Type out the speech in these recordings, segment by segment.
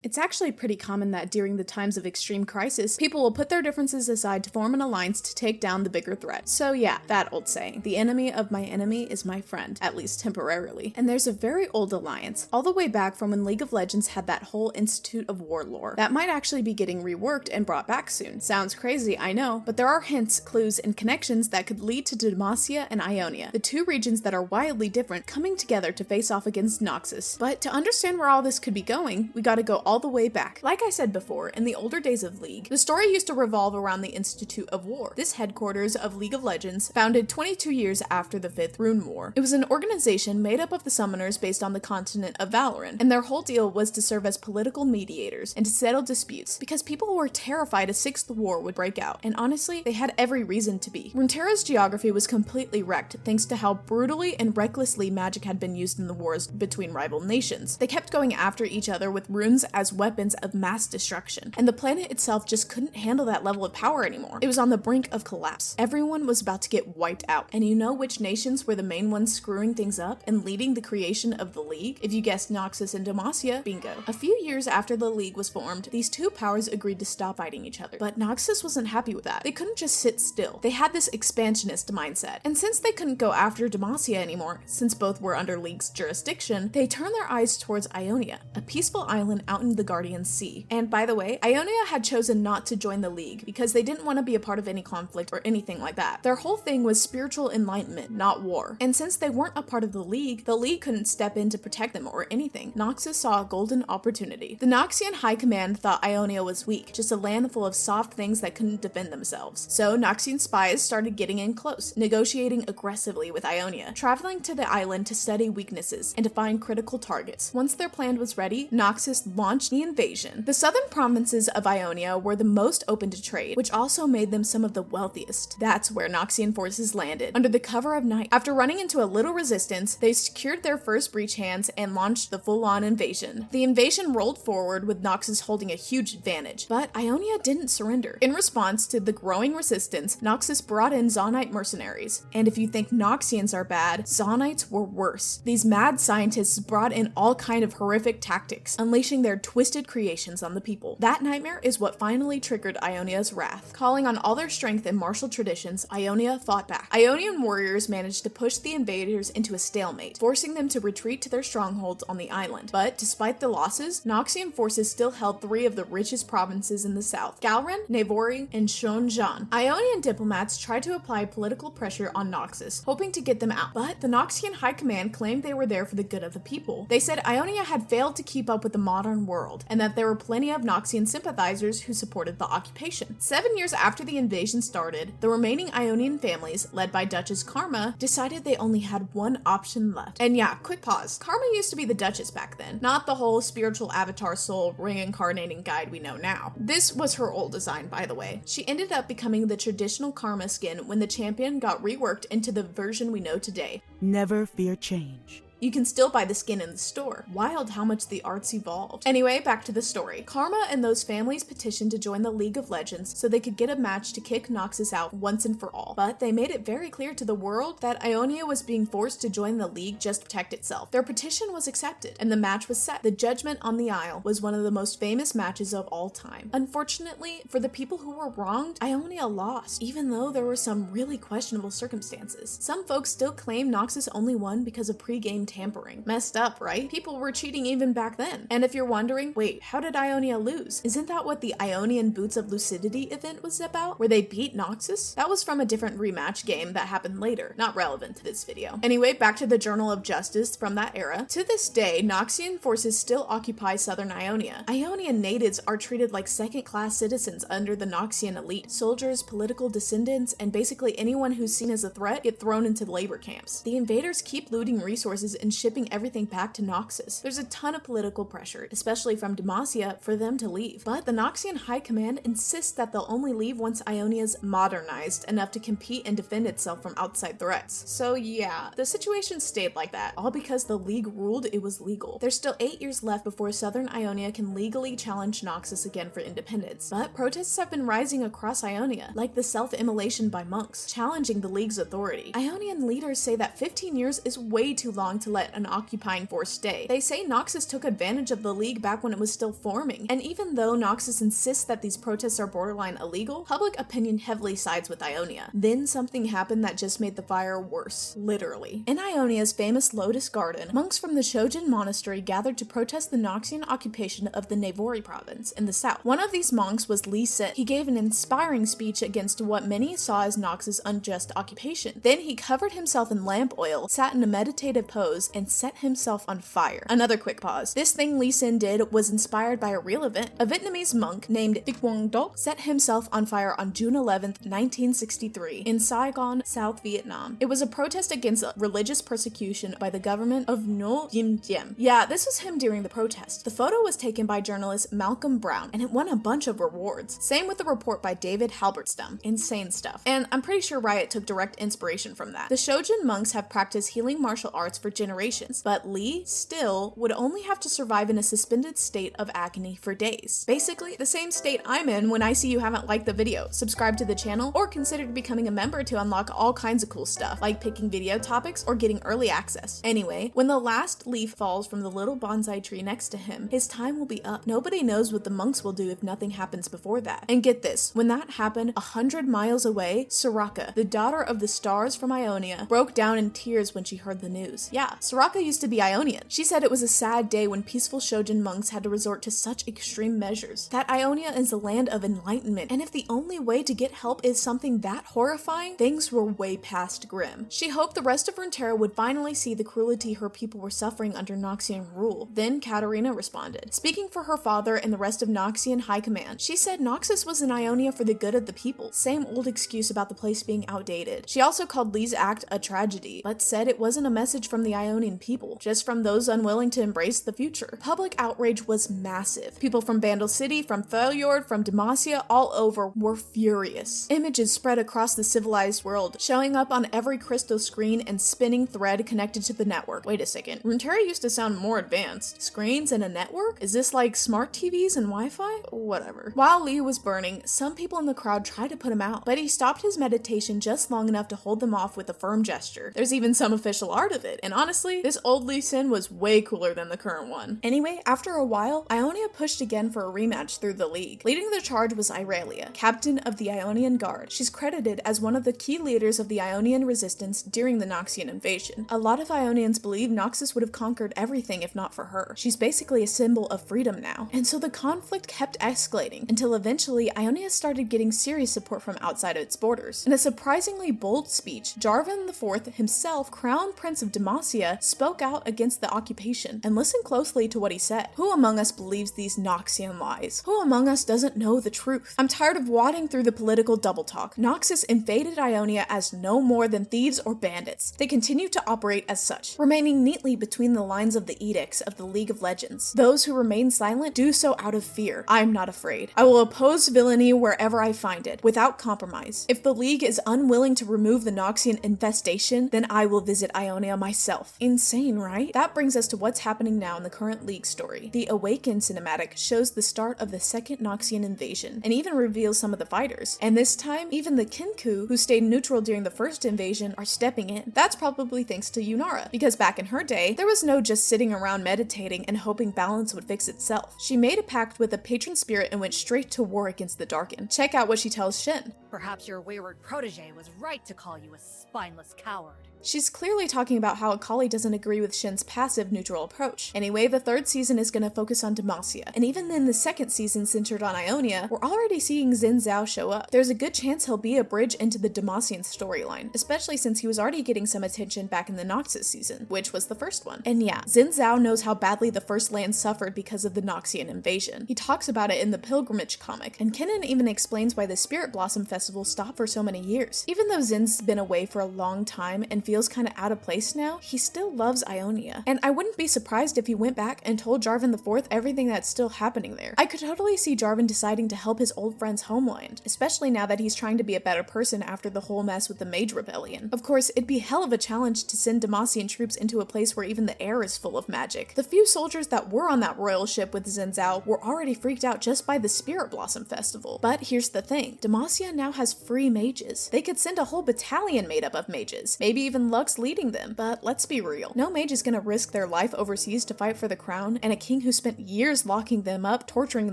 It's actually pretty common that during the times of extreme crisis, people will put their differences aside to form an alliance to take down the bigger threat. So yeah, that old saying, the enemy of my enemy is my friend, at least temporarily. And there's a very old alliance, all the way back from when League of Legends had that whole Institute of War lore, that might actually be getting reworked and brought back soon. Sounds crazy, I know, but there are hints, clues, and connections that could lead to Demacia and Ionia, the two regions that are wildly different coming together to face off against Noxus. But to understand where all this could be going, we gotta go all the way back. Like I said before, in the older days of League, the story used to revolve around the Institute of War, this headquarters of League of Legends, founded 22 years after the 5th Rune War. It was an organization made up of the summoners based on the continent of Valoran, and their whole deal was to serve as political mediators and to settle disputes, because people were terrified a 6th war would break out, and honestly, they had every reason to be. Runeterra's geography was completely wrecked thanks to how brutally and recklessly magic had been used in the wars between rival nations. They kept going after each other with runes as weapons of mass destruction, and the planet itself just couldn't handle that level of power anymore. It was on the brink of collapse. Everyone was about to get wiped out, and you know which nations were the main ones screwing things up and leading the creation of the League? If you guessed Noxus and Demacia, bingo. A few years after the League was formed, these two powers agreed to stop fighting each other, but Noxus wasn't happy with that. They couldn't just sit still. They had this expansionist mindset, and since they couldn't go after Demacia anymore, since both were under League's jurisdiction, they turned their eyes towards Ionia, a peaceful island out in the Guardian Sea. And by the way, Ionia had chosen not to join the League because they didn't want to be a part of any conflict or anything like that. Their whole thing was spiritual enlightenment, not war. And since they weren't a part of the League couldn't step in to protect them or anything. Noxus saw a golden opportunity. The Noxian High Command thought Ionia was weak, just a land full of soft things that couldn't defend themselves. So Noxian spies started getting in close, negotiating aggressively with Ionia, traveling to the island to study weaknesses and to find critical targets. Once their plan was ready, Noxus launched the invasion. The southern provinces of Ionia were the most open to trade, which also made them some of the wealthiest. That's where Noxian forces landed, under the cover of night. After running into a little resistance, they secured their first breach hands and launched the full-on invasion. The invasion rolled forward with Noxus holding a huge advantage, but Ionia didn't surrender. In response to the growing resistance, Noxus brought in Zonite mercenaries. And if you think Noxians are bad, Zonites were worse. These mad scientists brought in all kind of horrific tactics, unleashing their twisted creations on the people. That nightmare is what finally triggered Ionia's wrath. Calling on all their strength and martial traditions, Ionia fought back. Ionian warriors managed to push the invaders into a stalemate, forcing them to retreat to their strongholds on the island. But despite the losses, Noxian forces still held 3 of the richest provinces in the south: Galran, Navori, and Shonjan. Ionian diplomats tried to apply political pressure on Noxus, hoping to get them out, but the Noxian High Command claimed they were there for the good of the people. They said Ionia had failed to keep up with the modern world, and that there were plenty of Noxian sympathizers who supported the occupation. 7 years after the invasion started, the remaining Ionian families, led by Duchess Karma, decided they only had one option left. And yeah, quick pause. Karma used to be the Duchess back then, not the whole spiritual avatar soul reincarnating guide we know now. This was her old design, by the way. She ended up becoming the traditional Karma skin when the champion got reworked into the version we know today. Never fear change. You can still buy the skin in the store. Wild how much the art's evolved. Anyway, back to the story. Karma and those families petitioned to join the League of Legends so they could get a match to kick Noxus out once and for all. But they made it very clear to the world that Ionia was being forced to join the League just to protect itself. Their petition was accepted, and the match was set. The Judgment on the Isle was one of the most famous matches of all time. Unfortunately, for the people who were wronged, Ionia lost, even though there were some really questionable circumstances. Some folks still claim Noxus only won because of pre-game tampering. Messed up, right? People were cheating even back then. And if you're wondering, wait, how did Ionia lose? Isn't that what the Ionian Boots of Lucidity event was about, where they beat Noxus? That was from a different rematch game that happened later, not relevant to this video. Anyway, back to the Journal of Justice from that era. To this day, Noxian forces still occupy southern Ionia. Ionian natives are treated like second-class citizens under the Noxian elite. Soldiers, political descendants, and basically anyone who's seen as a threat get thrown into labor camps. The invaders keep looting resources and shipping everything back to Noxus. There's a ton of political pressure, especially from Demacia, for them to leave. But the Noxian High Command insists that they'll only leave once Ionia's modernized enough to compete and defend itself from outside threats. So yeah, the situation stayed like that, all because the League ruled it was legal. There's still 8 years left before southern Ionia can legally challenge Noxus again for independence. But protests have been rising across Ionia, like the self-immolation by monks, challenging the League's authority. Ionian leaders say that 15 years is way too long to to let an occupying force stay. They say Noxus took advantage of the League back when it was still forming, and even though Noxus insists that these protests are borderline illegal, public opinion heavily sides with Ionia. Then something happened that just made the fire worse, literally. In Ionia's famous Lotus Garden, monks from the Shojin Monastery gathered to protest the Noxian occupation of the Nevori province in the south. One of these monks was Lee Sin. He gave an inspiring speech against what many saw as Nox's unjust occupation. Then he covered himself in lamp oil, sat in a meditative pose, and set himself on fire. Another quick pause. This thing Lee Sin did was inspired by a real event. A Vietnamese monk named Thich Quang Doc set himself on fire on June 11th, 1963, in Saigon, South Vietnam. It was a protest against religious persecution by the government of Ngo Dinh Diem. Yeah, this was him during the protest. The photo was taken by journalist Malcolm Brown, and it won a bunch of rewards. Same with the report by David Halberstam. Insane stuff. And I'm pretty sure Riot took direct inspiration from that. The Shojin monks have practiced healing martial arts for generations, but Lee still would only have to survive in a suspended state of agony for days. Basically, the same state I'm in when I see you haven't liked the video, subscribe to the channel, or consider becoming a member to unlock all kinds of cool stuff, like picking video topics or getting early access. Anyway, when the last leaf falls from the little bonsai tree next to him, his time will be up. Nobody knows what the monks will do if nothing happens before that. And get this, when that happened, 100 miles away, Soraka, the daughter of the stars from Ionia, broke down in tears when she heard the news. Yeah, Soraka used to be Ionian. She said it was a sad day when peaceful Shojin monks had to resort to such extreme measures. That Ionia is a land of enlightenment, and if the only way to get help is something that horrifying, things were way past grim. She hoped the rest of Runeterra would finally see the cruelty her people were suffering under Noxian rule. Then Katarina responded. Speaking for her father and the rest of Noxian High Command, she said Noxus was in Ionia for the good of the people. Same old excuse about the place being outdated. She also called Lee's act a tragedy, but said it wasn't a message from the Ionian people, just from those unwilling to embrace the future. Public outrage was massive. People from Vandal City, from Fjord, from Demacia, all over were furious. Images spread across the civilized world, showing up on every crystal screen and spinning thread connected to the network. Wait a second, Runeterra used to sound more advanced. Screens and a network? Is this like smart TVs and Wi-Fi? Whatever. While Lee was burning, some people in the crowd tried to put him out, but he stopped his meditation just long enough to hold them off with a firm gesture. There's even some official art of it, and honestly, this old Lee Sin was way cooler than the current one. Anyway, after a while, Ionia pushed again for a rematch through the League. Leading the charge was Irelia, captain of the Ionian Guard. She's credited as one of the key leaders of the Ionian resistance during the Noxian invasion. A lot of Ionians believe Noxus would have conquered everything if not for her. She's basically a symbol of freedom now. And so the conflict kept escalating until eventually Ionia started getting serious support from outside of its borders. In a surprisingly bold speech, Jarvan IV himself, Crown Prince of Demacia, spoke out against the occupation. And listen closely to what he said. Who among us believes these Noxian lies? Who among us doesn't know the truth? I'm tired of wading through the political double talk. Noxus invaded Ionia as no more than thieves or bandits. They continue to operate as such, remaining neatly between the lines of the edicts of the League of Legends. Those who remain silent do so out of fear. I'm not afraid. I will oppose villainy wherever I find it, without compromise. If the League is unwilling to remove the Noxian infestation, then I will visit Ionia myself. Insane, right? That brings us to what's happening now in the current League story. The Awaken cinematic shows the start of the second Noxian invasion, and even reveals some of the fighters. And this time, even the Kinku, who stayed neutral during the first invasion, are stepping in. That's probably thanks to Yunara, because back in her day, there was no just sitting around meditating and hoping balance would fix itself. She made a pact with the patron spirit and went straight to war against the Darken. Check out what she tells Shin. Perhaps your wayward protege was right to call you a spineless coward. She's clearly talking about how Akali doesn't agree with Shin's passive neutral approach. Anyway, the third season is going to focus on Demacia, and even then the second season centered on Ionia, we're already seeing Xin Zhao show up. There's a good chance he'll be a bridge into the Demacian storyline, especially since he was already getting some attention back in the Noxus season, which was the first one. And yeah, Xin Zhao knows how badly the First Land suffered because of the Noxian invasion. He talks about it in the Pilgrimage comic, and Kennen even explains why the Spirit Blossom Festival stopped for so many years. Even though Xin's been away for a long time and feels kind of out of place now, he still loves Ionia. And I wouldn't be surprised if he went back and told Jarvan IV everything that's still happening there. I could totally see Jarvan deciding to help his old friend's homeland, especially now that he's trying to be a better person after the whole mess with the Mage Rebellion. Of course, it'd be hell of a challenge to send Demacian troops into a place where even the air is full of magic. The few soldiers that were on that royal ship with Xin Zhao were already freaked out just by the Spirit Blossom Festival. But here's the thing, Demacia now has free mages. They could send a whole battalion made up of mages, maybe even even Lux leading them. But let's be real, no mage is gonna risk their life overseas to fight for the crown and a king who spent years locking them up, torturing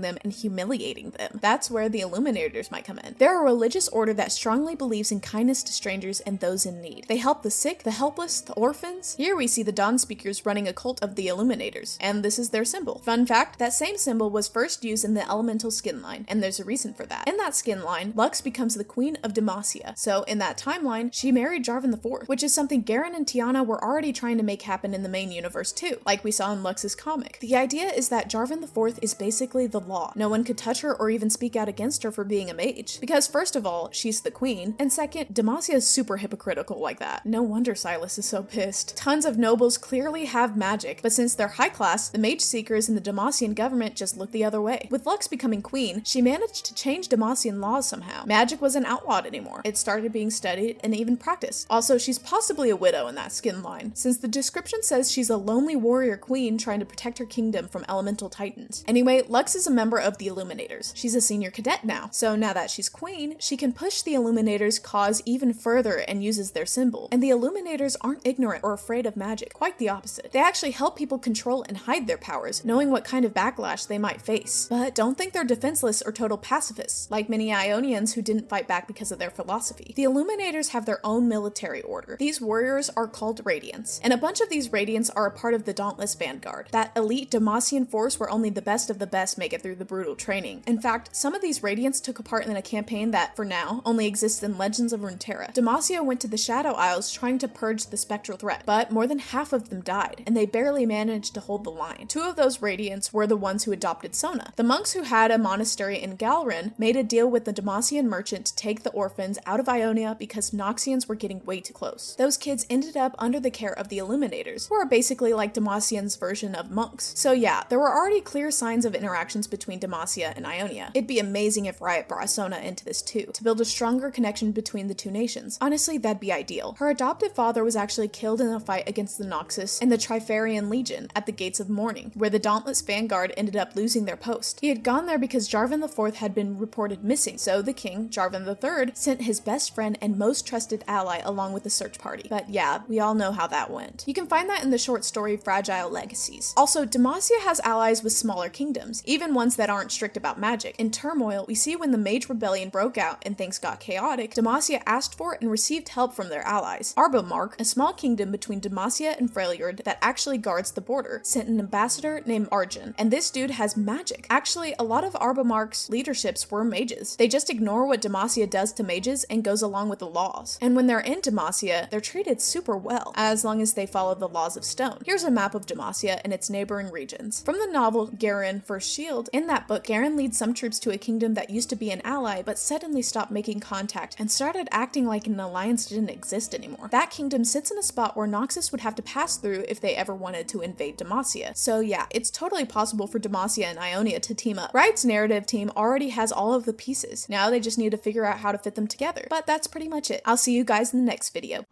them, and humiliating them. That's where the Illuminators might come in. They're a religious order that strongly believes in kindness to strangers and those in need. They help the sick, the helpless, the orphans. Here we see the Dawn Speakers running a cult of the Illuminators, and this is their symbol. Fun fact, that same symbol was first used in the elemental skin line, and there's a reason for that. In that skin line, Lux becomes the queen of Demacia, so in that timeline, she married Jarvan IV, which is something Garen and Tiana were already trying to make happen in the main universe too, like we saw in Lux's comic. The idea is that Jarvan IV is basically the law. No one could touch her or even speak out against her for being a mage, because first of all, she's the queen, and second, Demacia is super hypocritical like that. No wonder Silas is so pissed. Tons of nobles clearly have magic, but since they're high class, the mage seekers and the Demacian government just look the other way. With Lux becoming queen, she managed to change Demacian laws somehow. Magic wasn't outlawed anymore. It started being studied and even practiced. Also, she's possibly a widow in that skin line, since the description says she's a lonely warrior queen trying to protect her kingdom from elemental titans. Anyway, Lux is a member of the Illuminators. She's a senior cadet now, so now that she's queen, she can push the Illuminators' cause even further and uses their symbol. And the Illuminators aren't ignorant or afraid of magic, quite the opposite. They actually help people control and hide their powers, knowing what kind of backlash they might face. But don't think they're defenseless or total pacifists, like many Ionians who didn't fight back because of their philosophy. The Illuminators have their own military order. These warriors are called Radiants, and a bunch of these Radiants are a part of the Dauntless Vanguard, that elite Demacian force where only the best of the best make it through the brutal training. In fact, some of these Radiants took part in a campaign that, for now, only exists in Legends of Runeterra. Demacia went to the Shadow Isles trying to purge the spectral threat, but more than half of them died, and they barely managed to hold the line. Two of those Radiants were the ones who adopted Sona. The monks who had a monastery in Galrin made a deal with the Demacian merchant to take the orphans out of Ionia because Noxians were getting way too close. Those kids ended up under the care of the Illuminators, who are basically like Demacian's version of monks. So yeah, there were already clear signs of interactions between Demacia and Ionia. It'd be amazing if Riot brought Sona into this too, to build a stronger connection between the two nations. Honestly, that'd be ideal. Her adoptive father was actually killed in a fight against the Noxus and the Trifarian Legion at the Gates of Mourning, where the Dauntless Vanguard ended up losing their post. He had gone there because Jarvan IV had been reported missing, so the king, Jarvan III, sent his best friend and most trusted ally along with the search party. But yeah, we all know how that went. You can find that in the short story Fragile Legacies. Also, Demacia has allies with smaller kingdoms, even ones that aren't strict about magic. In Turmoil, we see when the Mage Rebellion broke out and things got chaotic, Demacia asked for and received help from their allies. Arbomark, a small kingdom between Demacia and Freljord that actually guards the border, sent an ambassador named Arjun, and this dude has magic. Actually, a lot of Arbomark's leaderships were mages. They just ignore what Demacia does to mages and goes along with the laws. And when they're in Demacia, they're treated super well, as long as they follow the laws of stone. Here's a map of Demacia and its neighboring regions. From the novel Garen First Shield, in that book, Garen leads some troops to a kingdom that used to be an ally but suddenly stopped making contact and started acting like an alliance didn't exist anymore. That kingdom sits in a spot where Noxus would have to pass through if they ever wanted to invade Demacia. So yeah, it's totally possible for Demacia and Ionia to team up. Riot's narrative team already has all of the pieces. Now they just need to figure out how to fit them together. But that's pretty much it. I'll see you guys in the next video.